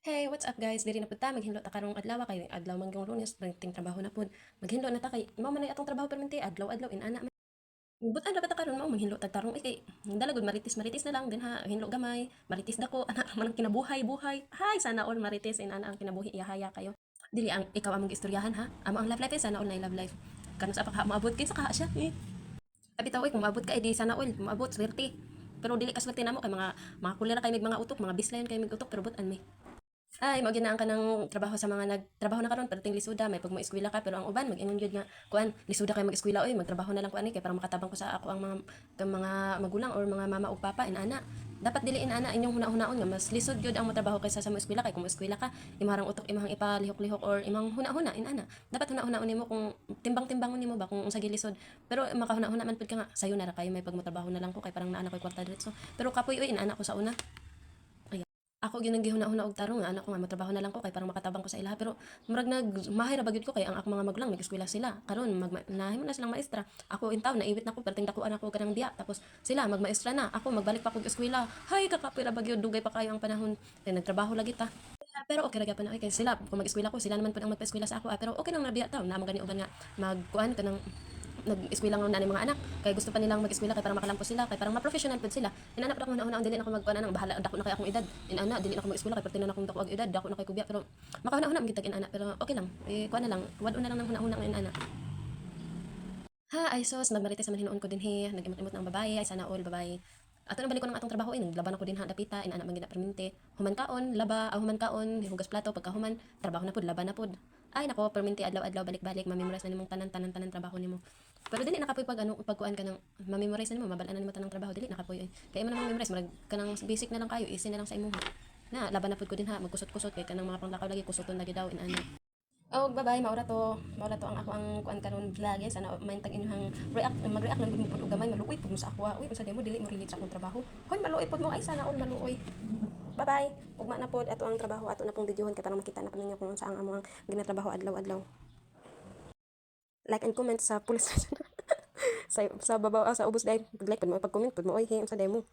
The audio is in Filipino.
Hey, what's up guys? Diri na pud ta maghinlo ta karong adlaw kay adlaw man gyung Lunes, ting trabaho na pud. Maghinlo na ta kay mao man ay atong trabaho permanente adlaw-adlaw inana man. Butan ra ba ta karon mao maghinlo ta tarong kay dalagod maritis-maritis na lang din ha hinlo gamay, maritis dako ana man ang kinabuhay-buhay. Hay sana all maritis inana ang kinabuhi yahaya kayo. Dili ang ikaw among istoryahan ha. Amo ang love life sana all na love life. Kanos apa ka maabot kay sa kaha siya. Abi taw kung maabot ka edi sana all maabot swerte. Pero dili ka swerte namo kay mga kulira kay mig mga utok, mga bislayon kay mig utok pero butan mi. Ay mao ginaan ka ng trabaho sa mga nagtrabaho na karon perting lisuda may pag mo eskwela ka pero ang uban mag-ingon gyud nga kuan lisuda kay mag-eskwela oy magtrabaho na lang kuan kay para makatabang ko sa ako ang mga magulang or mga mama ug papa inana dapat dili inana inyong huna-hunaon nga mas lisod gyud ang motrabaho kaysa sa mo eskwela kay kung mo eskwela ka imong utok imong ipalihok-lihok or imong huna-huna inana dapat huna-hunaon nimo kung timbang-timbangon nimo ba kung unsa gilisod pero makahuna-huna man pud ka nga sayo na ra kayo may pagmotrabaho na lang ko kay parang naana koy kwarta diretso pero kapoy oy inana ko sa una. Ako gyud nang gihuna-huna og tarong nga anak ko nga motrabaho na lang ko kay parang makatabang ko sa ilaha pero murag nagmahay ra ba gyud ko kay ang ako mga magulang nag-eskwela sila karon nahimo na silang maestra ako intaw naiwit na ko perting dakuan ako kanang diya tapos sila magmaestra na ako magbalik pa kog eskwela hay kakapoy ra ba gyud dugay pa kayo ang panahon kay nagtrabaho lagi ta pero okay ra gyapon na kay sila kung mag-eskwela ko sila naman pud ang magpa-eskwela sa ako pero okay lang na biya ta na gani uban nga magkuan kanang nag-eskwela nga na mga anak kay gusto pa nilang mag-eskwela kay para makalampos sila kay parang ma-professional pud sila inana pa ako una-una ang dili na ako magkuan nang bahala dako na kay akong edad inana dili na ako mag-eskwela kay pertinan akong dako og edad dako na kay kubya pero makauna-una man gitag inana pero okay lang kuan na lang wad na lang nang una-una ng inana ha ay sos nagmarites man hinuon ko din he nag-imot-imot ng babae ay sana all babae ato na balik ko ng atong trabaho naglaban ako din ha dapita inana man gina permente human kaon laba human kaon hugas plato pagkahuman trabaho na pud laban na pud ay nako permente adlaw-adlaw balik-balik mamemorize na nimong tanan trabaho nimo pero dili nakapoy pag ano pagkuan ka nang mamemorize na nimo mabalaan na nimo tanang trabaho dili nakapoy kay mo na memorize murag kanang basic na lang kayo easy na lang sa imo na laban na pud ko din ha magkusot-kusot kay kanang mga panglakaw lagi kusoton lagi daw inana. Oh, bye-bye. Maura to ang ako ang kuan karon vlog. Sana maintag inyong mag-react lang gud mo pud og gamay maluoy pud mo sa ako. Uy, unsa demo dili mo relate sa akong trabaho. Hoy, maluoy pud mo ay sana all maluoy. Bye-bye. Ugma na pod ato ang trabaho ato na pong videohon kay para makita na ninyo kung unsa ang among ginatrabaho adlaw-adlaw. Like and comment sa pulis sa babaw sa ubos dai. Like pud mo pag-comment pud mo oy, hey, unsa demo.